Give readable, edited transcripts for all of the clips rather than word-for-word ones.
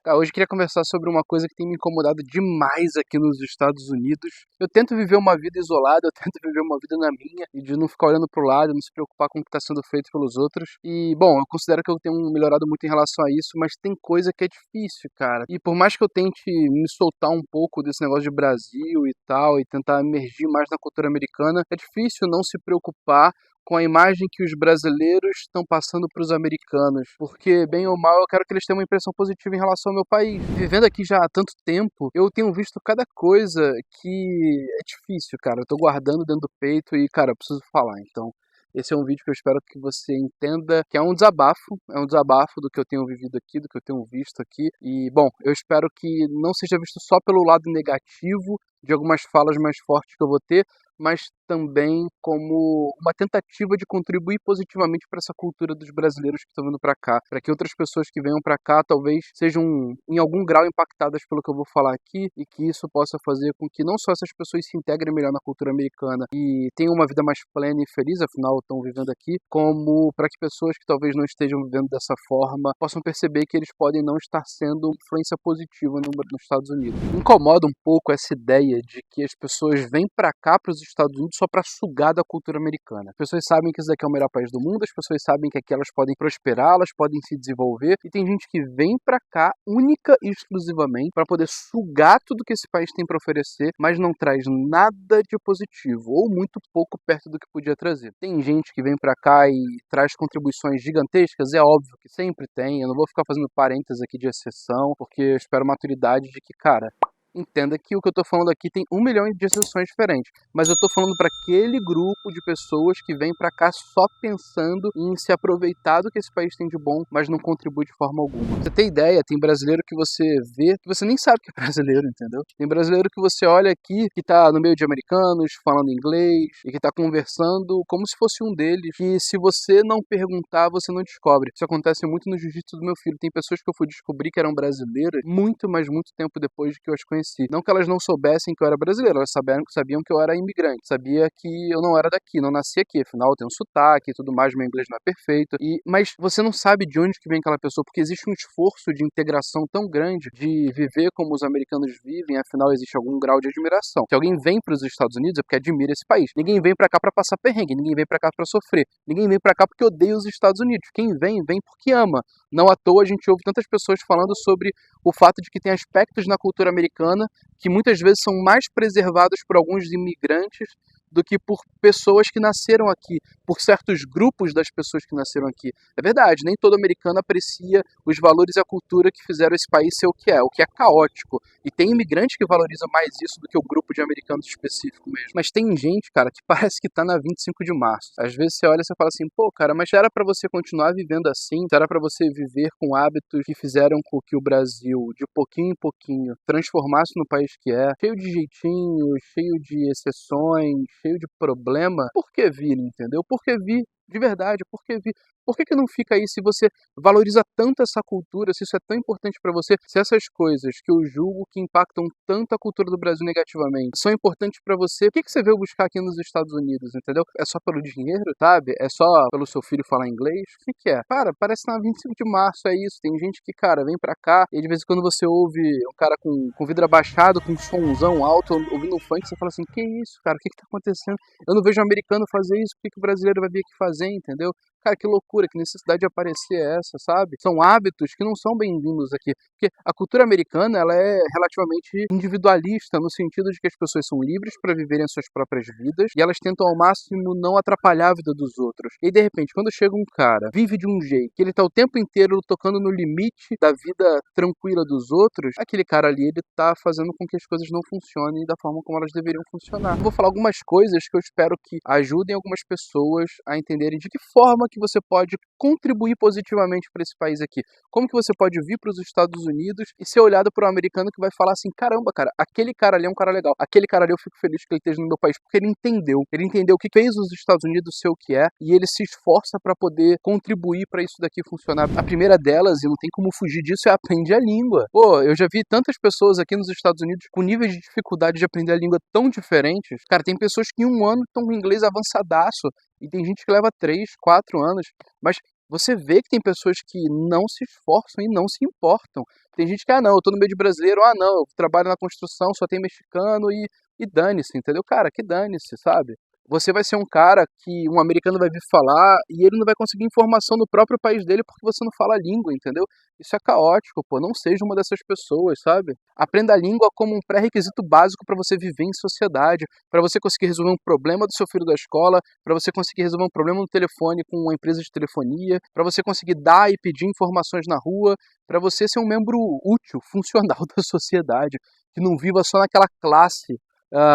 Cara, hoje eu queria conversar sobre uma coisa que tem me incomodado demais aqui nos Estados Unidos. Eu tento viver uma vida isolada, eu tento viver uma vida na minha, e de não ficar olhando pro lado, não se preocupar com o que está sendo feito pelos outros. E, bom, eu considero que eu tenho melhorado muito em relação a isso, mas tem coisa que é difícil, cara. E por mais que eu tente me soltar um pouco desse negócio de Brasil e tal, e tentar emergir mais na cultura americana, é difícil não se preocupar com a imagem que os brasileiros estão passando para os americanos, porque, bem ou mal, eu quero que eles tenham uma impressão positiva em relação ao meu país. Vivendo aqui já há tanto tempo, eu tenho visto cada coisa que é difícil, cara. Eu tô guardando dentro do peito e, cara, eu preciso falar. Então, esse é um vídeo que eu espero que você entenda que é um desabafo do que eu tenho vivido aqui, do que eu tenho visto aqui. E, bom, eu espero que não seja visto só pelo lado negativo de algumas falas mais fortes que eu vou ter, mas também como uma tentativa de contribuir positivamente para essa cultura dos brasileiros que estão vindo para cá, para que outras pessoas que venham para cá talvez sejam em algum grau impactadas pelo que eu vou falar aqui e que isso possa fazer com que não só essas pessoas se integrem melhor na cultura americana e tenham uma vida mais plena e feliz, afinal estão vivendo aqui, como para que pessoas que talvez não estejam vivendo dessa forma possam perceber que eles podem não estar sendo influência positiva nos Estados Unidos. Me incomoda um pouco essa ideia de que as pessoas vêm para cá, para os Estados Unidos, só para sugar da cultura americana. As pessoas sabem que isso daqui é o melhor país do mundo, as pessoas sabem que aqui elas podem prosperar, elas podem se desenvolver, e tem gente que vem para cá única e exclusivamente para poder sugar tudo que esse país tem para oferecer, mas não traz nada de positivo, ou muito pouco perto do que podia trazer. Tem gente que vem para cá e traz contribuições gigantescas, é óbvio que sempre tem, eu não vou ficar fazendo parênteses aqui de exceção, porque eu espero maturidade de que, cara, entenda que o que eu tô falando aqui tem 1 milhão de exceções diferentes, mas eu tô falando para aquele grupo de pessoas que vem para cá só pensando em se aproveitar do que esse país tem de bom, mas não contribui de forma alguma. Pra você ter ideia, tem brasileiro que você vê, que você nem sabe que é brasileiro, entendeu? Tem brasileiro que você olha aqui, que tá no meio de americanos, falando inglês, e que tá conversando como se fosse um deles, que se você não perguntar, você não descobre. Isso acontece muito no jiu-jitsu do meu filho. Tem pessoas que eu fui descobrir que eram brasileiras muito, mas muito tempo depois de que eu as conheci. Não que elas não soubessem que eu era brasileiro, elas sabiam que eu era imigrante, sabia que eu não era daqui, não nasci aqui, afinal eu tenho um sotaque e tudo mais, meu inglês não é perfeito, mas você não sabe de onde que vem aquela pessoa, porque existe um esforço de integração tão grande, de viver como os americanos vivem, afinal existe algum grau de admiração. Se alguém vem para os Estados Unidos é porque admira esse país. Ninguém vem para cá para passar perrengue, ninguém vem para cá para sofrer, ninguém vem para cá porque odeia os Estados Unidos. Quem vem, vem porque ama. Não à toa a gente ouve tantas pessoas falando sobre o fato de que tem aspectos na cultura americana que muitas vezes são mais preservados por alguns imigrantes do que por pessoas que nasceram aqui, por certos grupos das pessoas que nasceram aqui. É verdade, nem todo americano aprecia os valores e a cultura que fizeram esse país ser o que é caótico. E tem imigrante que valoriza mais isso do que o grupo de americanos específico mesmo. Mas tem gente, cara, que parece que tá na 25 de março. Às vezes você olha e você fala assim, pô, cara, mas era pra você continuar vivendo assim? Era pra você viver com hábitos que fizeram com que o Brasil, de pouquinho em pouquinho, transformasse no país que é, cheio de jeitinhos, cheio de exceções, cheio de problema? Por que vir, entendeu? Por que vir? De verdade, por que vir? Por que não fica aí se você valoriza tanto essa cultura, se isso é tão importante pra você, se essas coisas que eu julgo que impactam tanto a cultura do Brasil negativamente são importantes pra você, por que você veio buscar aqui nos Estados Unidos, entendeu? É só pelo dinheiro, sabe? É só pelo seu filho falar inglês? O que é? Cara, parece que na 25 de março é isso. Tem gente que, cara, vem pra cá e de vez em quando você ouve um cara com vidro abaixado, com um somzão alto, ouvindo um funk, você fala assim, que isso, cara? O que tá acontecendo? Eu não vejo um americano fazer isso, por que o brasileiro vai vir aqui fazer, entendeu? Cara, que loucura, que necessidade de aparecer é essa, sabe? São hábitos que não são bem-vindos aqui. Porque a cultura americana, ela é relativamente individualista, no sentido de que as pessoas são livres para viverem as suas próprias vidas e elas tentam ao máximo não atrapalhar a vida dos outros. E de repente, quando chega um cara, vive de um jeito, que ele tá o tempo inteiro tocando no limite da vida tranquila dos outros, aquele cara ali, ele tá fazendo com que as coisas não funcionem da forma como elas deveriam funcionar. Eu vou falar algumas coisas que eu espero que ajudem algumas pessoas a entenderem de que forma que você pode contribuir positivamente para esse país aqui. Como que você pode vir para os Estados Unidos e ser olhado por um americano que vai falar assim, caramba, cara, aquele cara ali é um cara legal, aquele cara ali eu fico feliz que ele esteja no meu país, porque ele entendeu o que fez os Estados Unidos ser o que é, e ele se esforça para poder contribuir para isso daqui funcionar. A primeira delas, e não tem como fugir disso, é aprender a língua. Pô, eu já vi tantas pessoas aqui nos Estados Unidos com níveis de dificuldade de aprender a língua tão diferentes. Cara, tem pessoas que em um ano estão com inglês avançadaço, e tem gente que leva 3, 4 anos, mas você vê que tem pessoas que não se esforçam e não se importam. Tem gente que, não, eu tô no meio de brasileiro, não, eu trabalho na construção, só tem mexicano e dane-se, entendeu? Cara, que dane-se, sabe? Você vai ser um cara que um americano vai vir falar e ele não vai conseguir informação no próprio país dele porque você não fala a língua, entendeu? Isso é caótico, pô. Não seja uma dessas pessoas, sabe? Aprenda a língua como um pré-requisito básico para você viver em sociedade, para você conseguir resolver um problema do seu filho da escola, para você conseguir resolver um problema no telefone com uma empresa de telefonia, para você conseguir dar e pedir informações na rua, para você ser um membro útil, funcional da sociedade, que não viva só naquela classe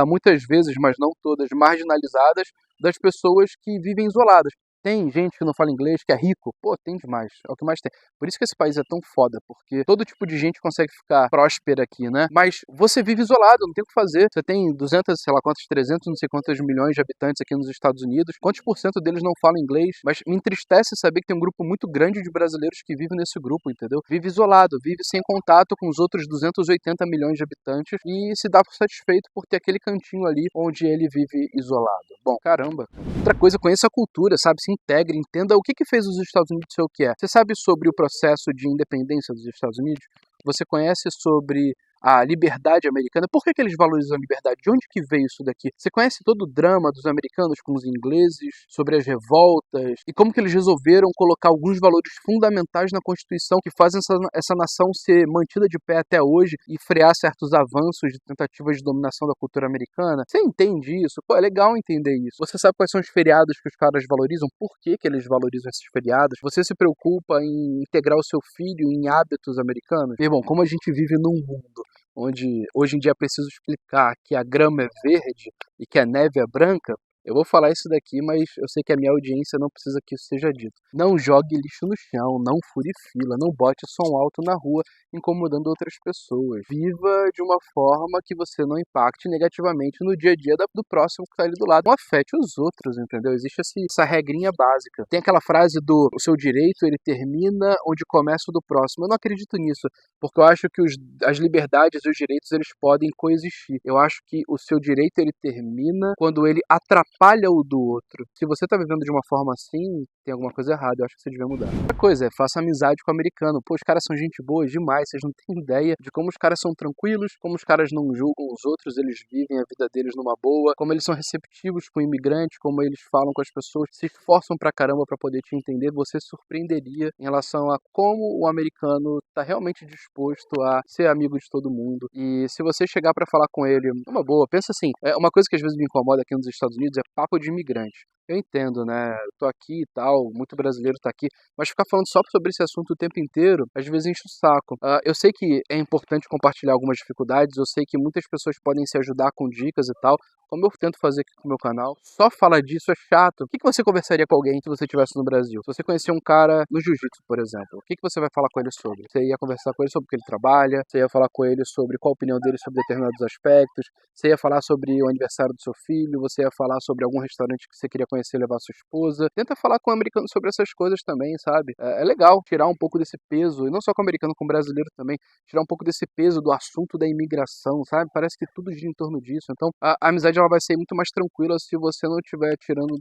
muitas vezes, mas não todas, marginalizadas das pessoas que vivem isoladas. Tem gente que não fala inglês, que é rico. Pô, tem demais. É o que mais tem. Por isso que esse país é tão foda, porque todo tipo de gente consegue ficar próspera aqui, né? Mas você vive isolado, não tem o que fazer. Você tem 200, sei lá quantos, 300, não sei quantos milhões de habitantes aqui nos Estados Unidos. Quantos por cento deles não falam inglês? Mas me entristece saber que tem um grupo muito grande de brasileiros que vivem nesse grupo, entendeu? Vive isolado, vive sem contato com os outros 280 milhões de habitantes e se dá por satisfeito por ter aquele cantinho ali onde ele vive isolado. Bom, caramba. Outra coisa, conheça a cultura, sabe? Se integre, entenda o que fez os Estados Unidos ser o que é. Você sabe sobre o processo de independência dos Estados Unidos? Você conhece sobre a liberdade americana? Por que eles valorizam a liberdade? De onde que veio isso daqui? Você conhece todo o drama dos americanos com os ingleses, sobre as revoltas, e como que eles resolveram colocar alguns valores fundamentais na Constituição que fazem essa nação ser mantida de pé até hoje e frear certos avanços de tentativas de dominação da cultura americana? Você entende isso? Pô, é legal entender isso. Você sabe quais são os feriados que os caras valorizam? Por que eles valorizam esses feriados? Você se preocupa em integrar o seu filho em hábitos americanos? E, bom, como a gente vive num mundo onde hoje em dia é preciso explicar que a grama é verde e que a neve é branca, eu vou falar isso daqui, mas eu sei que a minha audiência não precisa que isso seja dito. Não jogue lixo no chão, não fure fila, não bote som alto na rua, incomodando outras pessoas. Viva de uma forma que você não impacte negativamente no dia a dia do próximo que está ali do lado. Não afete os outros, entendeu? Existe essa regrinha básica. Tem aquela frase do o seu direito, ele termina onde começa o do próximo. Eu não acredito nisso, porque eu acho que as liberdades e os direitos, eles podem coexistir. Eu acho que o seu direito, ele termina quando ele atrapalha o do outro. Se você tá vivendo de uma forma assim, tem alguma coisa errada, eu acho que você devia mudar. Outra coisa é, faça amizade com o americano. Pô, os caras são gente boa demais, vocês não têm ideia de como os caras são tranquilos, como os caras não julgam os outros, eles vivem a vida deles numa boa, como eles são receptivos com imigrantes, como eles falam com as pessoas, se esforçam pra caramba pra poder te entender. Você surpreenderia em relação a como o americano tá realmente disposto a ser amigo de todo mundo. E se você chegar pra falar com ele, uma boa, pensa assim, uma coisa que às vezes me incomoda aqui nos Estados Unidos é papo de imigrante. Eu entendo, né? Eu tô aqui e tal, muito brasileiro tá aqui, mas ficar falando só sobre esse assunto o tempo inteiro, às vezes enche o saco. Eu sei que é importante compartilhar algumas dificuldades, eu sei que muitas pessoas podem se ajudar com dicas e tal, como eu tento fazer aqui com o meu canal. Só falar disso é chato. O que você conversaria com alguém se você estivesse no Brasil? Se você conhecer um cara no jiu-jitsu, por exemplo, o que você vai falar com ele sobre? Você ia conversar com ele sobre o que ele trabalha, você ia falar com ele sobre qual a opinião dele sobre determinados aspectos, você ia falar sobre o aniversário do seu filho, você ia falar sobre algum restaurante que você queria conhecer e levar sua esposa. Tenta falar com o americano sobre essas coisas também, sabe? É legal tirar um pouco desse peso, e não só com o americano, com o brasileiro também, tirar um pouco desse peso do assunto da imigração, sabe? Parece que tudo gira em torno disso. Então, a amizade ela vai ser muito mais tranquila se você não estiver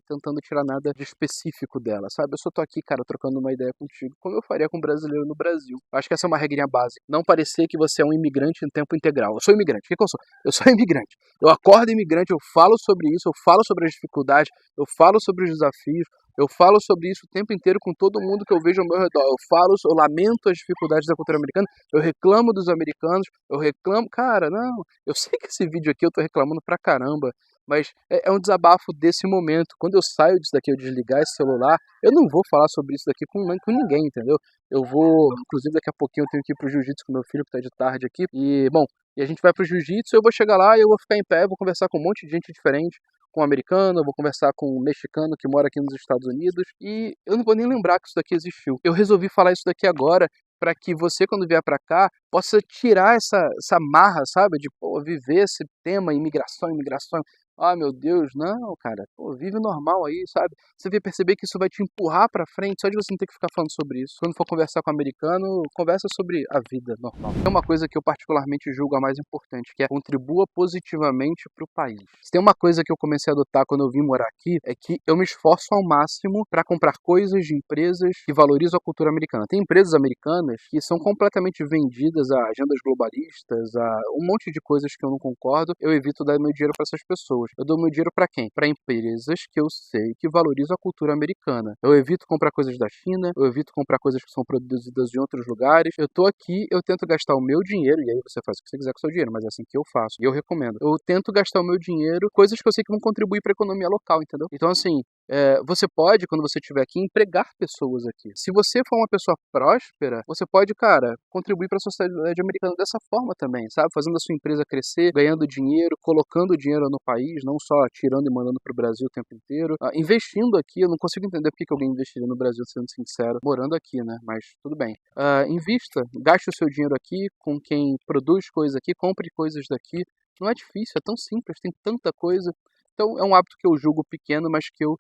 tentando tirar nada de específico dela, sabe? Eu só tô aqui, cara, trocando uma ideia contigo, como eu faria com um brasileiro no Brasil. Acho que essa é uma regrinha básica. Não parecer que você é um imigrante em tempo integral. Eu sou imigrante. O que eu sou? Eu sou imigrante. Eu acordo imigrante, eu falo sobre isso, eu falo sobre as dificuldades, eu falo sobre os desafios, eu falo sobre isso o tempo inteiro com todo mundo que eu vejo ao meu redor. Eu lamento as dificuldades da cultura americana, eu reclamo dos americanos, eu reclamo... Cara, não, eu sei que esse vídeo aqui eu tô reclamando pra caramba, mas é um desabafo desse momento. Quando eu saio disso daqui, eu desligar esse celular, eu não vou falar sobre isso daqui com ninguém, entendeu? Eu vou, inclusive daqui a pouquinho eu tenho que ir pro jiu-jitsu com meu filho, que tá de tarde aqui, e, bom, e a gente vai pro jiu-jitsu, eu vou chegar lá e eu vou ficar em pé, vou conversar com um monte de gente diferente, com um americano, eu vou conversar com um mexicano que mora aqui nos Estados Unidos, e eu não vou nem lembrar que isso daqui existiu. Eu resolvi falar isso daqui agora, para que você, quando vier para cá, possa tirar essa marra, sabe? De viver esse tema imigração, imigração. Ah, meu Deus, não, cara. Pô, vive normal aí, sabe? Você vai perceber que isso vai te empurrar pra frente, só de você não ter que ficar falando sobre isso. Quando for conversar com o americano, conversa sobre a vida normal. É uma coisa que eu particularmente julgo a mais importante, que é contribua positivamente pro país. Se tem uma coisa que eu comecei a adotar quando eu vim morar aqui, é que eu me esforço ao máximo pra comprar coisas de empresas que valorizam a cultura americana. Tem empresas americanas que são completamente vendidas a agendas globalistas, a um monte de coisas que eu não concordo. Eu evito dar meu dinheiro para essas pessoas. Eu dou meu dinheiro para quem? Para empresas que eu sei que valorizam a cultura americana. Eu evito comprar coisas da China, eu evito comprar coisas que são produzidas em outros lugares. Eu tô aqui, eu tento gastar o meu dinheiro, e aí você faz o que você quiser com o seu dinheiro, mas é assim que eu faço. E eu recomendo. Eu tento gastar o meu dinheiro, coisas que eu sei que vão contribuir para a economia local, entendeu? Então, assim, você pode, quando você estiver aqui, empregar pessoas aqui. Se você for uma pessoa próspera, você pode, cara, contribuir para a sociedade americana dessa forma também, sabe? Fazendo a sua empresa crescer, ganhando dinheiro, colocando dinheiro no país, não só tirando e mandando para o Brasil o tempo inteiro. Investindo aqui, eu não consigo entender por que alguém investiria no Brasil, sendo sincero, morando aqui, né? Mas tudo bem. Invista, gaste o seu dinheiro aqui com quem produz coisas aqui, compre coisas daqui. Não é difícil, é tão simples, tem tanta coisa. Então, é um hábito que eu julgo pequeno, mas que eu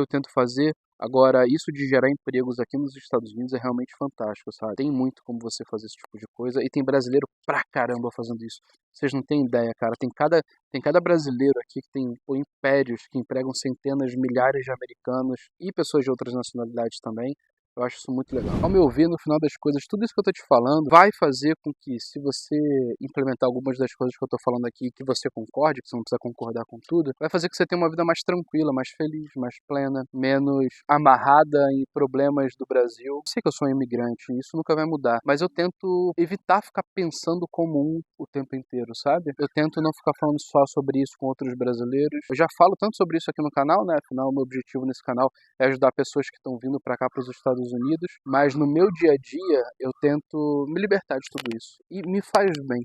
tento fazer. Agora, isso de gerar empregos aqui nos Estados Unidos é realmente fantástico, sabe? Tem muito como você fazer esse tipo de coisa e tem brasileiro pra caramba fazendo isso. Vocês não têm ideia, cara. Tem cada brasileiro aqui que tem impérios que empregam centenas, milhares de americanos e pessoas de outras nacionalidades também. Eu acho isso muito legal. Ao meu ver, no final das coisas, tudo isso que eu tô te falando vai fazer com que, se você implementar algumas das coisas que eu tô falando aqui, que você concorde, que você não precisa concordar com tudo, vai fazer que você tenha uma vida mais tranquila, mais feliz, mais plena, menos amarrada em problemas do Brasil. Eu sei que eu sou um imigrante, e isso nunca vai mudar, mas eu tento evitar ficar pensando como o tempo inteiro, sabe? Eu tento não ficar falando só sobre isso com outros brasileiros. Eu já falo tanto sobre isso aqui no canal, né? Afinal, o meu objetivo nesse canal é ajudar pessoas que estão vindo para cá, para os Estados Unidos, mas no meu dia a dia eu tento me libertar de tudo isso e me faz bem.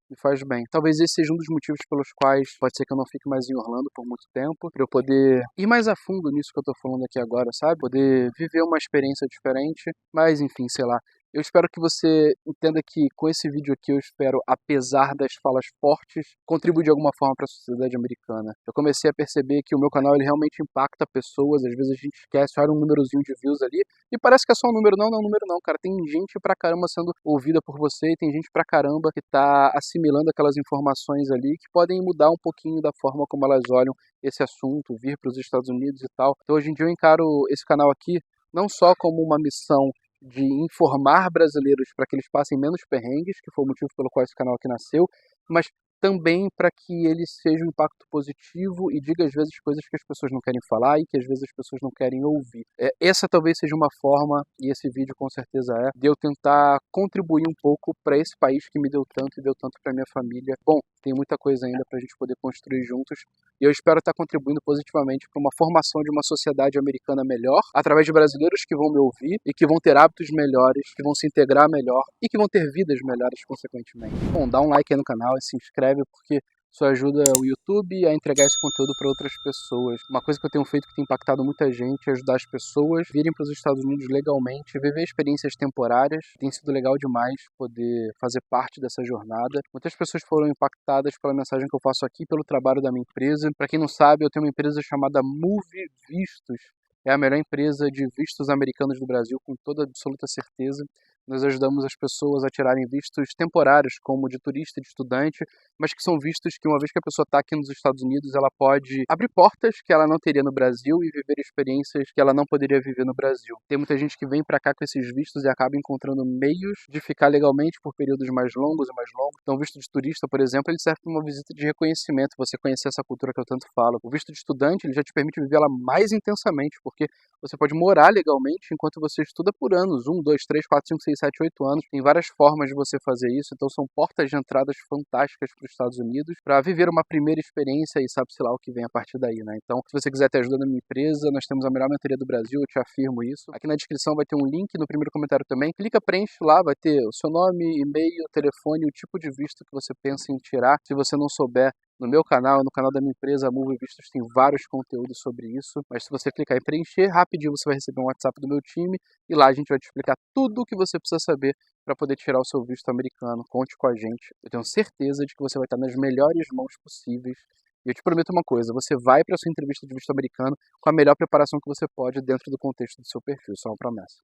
Me faz bem. Talvez esse seja um dos motivos pelos quais pode ser que eu não fique mais em Orlando por muito tempo, para eu poder ir mais a fundo nisso que eu tô falando aqui agora, sabe? Poder viver uma experiência diferente, mas enfim, sei lá. Eu espero que você entenda que com esse vídeo aqui eu espero, apesar das falas fortes, contribuir de alguma forma para a sociedade americana. Eu comecei a perceber que o meu canal ele realmente impacta pessoas, às vezes a gente esquece, olha um númerozinho de views ali, e parece que é só um número. Não, não é um número não, cara. Tem gente pra caramba sendo ouvida por você e tem gente pra caramba que tá assimilando aquelas informações ali que podem mudar um pouquinho da forma como elas olham esse assunto, vir para os Estados Unidos e tal. Então hoje em dia eu encaro esse canal aqui não só como uma missão de informar brasileiros para que eles passem menos perrengues, que foi o motivo pelo qual esse canal aqui nasceu, mas também para que ele seja um impacto positivo e diga às vezes coisas que as pessoas não querem falar e que às vezes as pessoas não querem ouvir. Essa talvez seja uma forma, e esse vídeo com certeza de eu tentar contribuir um pouco para esse país que me deu tanto e deu tanto para minha família. Bom, tem muita coisa ainda para a gente poder construir juntos e eu espero estar contribuindo positivamente para uma formação de uma sociedade americana melhor, através de brasileiros que vão me ouvir e que vão ter hábitos melhores, que vão se integrar melhor e que vão ter vidas melhores consequentemente. Bom, dá um like aí no canal e se inscreve porque isso ajuda o YouTube a entregar esse conteúdo para outras pessoas. Uma coisa que eu tenho feito que tem impactado muita gente é ajudar as pessoas a virem para os Estados Unidos legalmente, viver experiências temporárias. Tem sido legal demais poder fazer parte dessa jornada. Muitas pessoas foram impactadas pela mensagem que eu faço aqui, pelo trabalho da minha empresa. Para quem não sabe, eu tenho uma empresa chamada Move Vistos. É a melhor empresa de vistos americanos do Brasil, com toda absoluta certeza. Nós ajudamos as pessoas a tirarem vistos temporários, como de turista e de estudante, mas que são vistos que, uma vez que a pessoa está aqui nos Estados Unidos, ela pode abrir portas que ela não teria no Brasil e viver experiências que ela não poderia viver no Brasil. Tem muita gente que vem para cá com esses vistos e acaba encontrando meios de ficar legalmente por períodos mais longos e mais longos. Então, o visto de turista, por exemplo, ele serve para uma visita de reconhecimento, você conhecer essa cultura que eu tanto falo. O visto de estudante, ele já te permite viver ela mais intensamente, porque você pode morar legalmente enquanto você estuda por anos, 1, 2, 3, 4, 5, 6, 7, 8 anos. Tem várias formas de você fazer isso, então são portas de entradas fantásticas para os Estados Unidos, para viver uma primeira experiência e sabe-se lá o que vem a partir daí, né? Então, se você quiser ter ajuda na minha empresa, nós temos a melhor mentoria do Brasil, eu te afirmo isso. Aqui na descrição vai ter um link, no primeiro comentário também. Clica, preenche lá, vai ter o seu nome, e-mail, telefone, o tipo de visto que você pensa em tirar. Se você não souber, no meu canal, no canal da minha empresa, a Move Vistos, tem vários conteúdos sobre isso. Mas se você clicar em preencher, rapidinho você vai receber um WhatsApp do meu time e lá a gente vai te explicar tudo o que você precisa saber para poder tirar o seu visto americano. Conte com a gente. Eu tenho certeza de que você vai estar nas melhores mãos possíveis E eu te prometo uma coisa, você vai para sua entrevista de visto americano com a melhor preparação que você pode dentro do contexto do seu perfil, isso é uma promessa.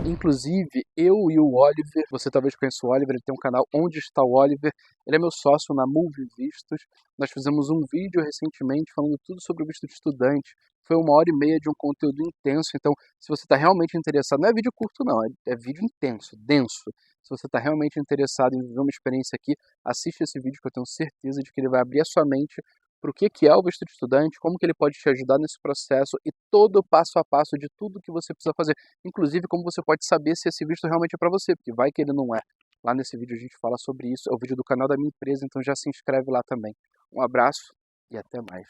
Inclusive, eu e o Oliver, você talvez conheça o Oliver, ele tem um canal Onde Está o Oliver, ele é meu sócio na Move Vistos. Nós fizemos um vídeo recentemente falando tudo sobre o visto de estudante. Foi 1h30 de um conteúdo intenso, então se você está realmente interessado, não é vídeo curto não, é vídeo intenso, denso. Se você está realmente interessado em viver uma experiência aqui, assiste esse vídeo que eu tenho certeza de que ele vai abrir a sua mente para o que é o visto de estudante, como que ele pode te ajudar nesse processo e todo o passo a passo de tudo que você precisa fazer. Inclusive, como você pode saber se esse visto realmente é para você, porque vai que ele não é. Lá nesse vídeo a gente fala sobre isso, é o vídeo do canal da minha empresa, então já se inscreve lá também. Um abraço e até mais.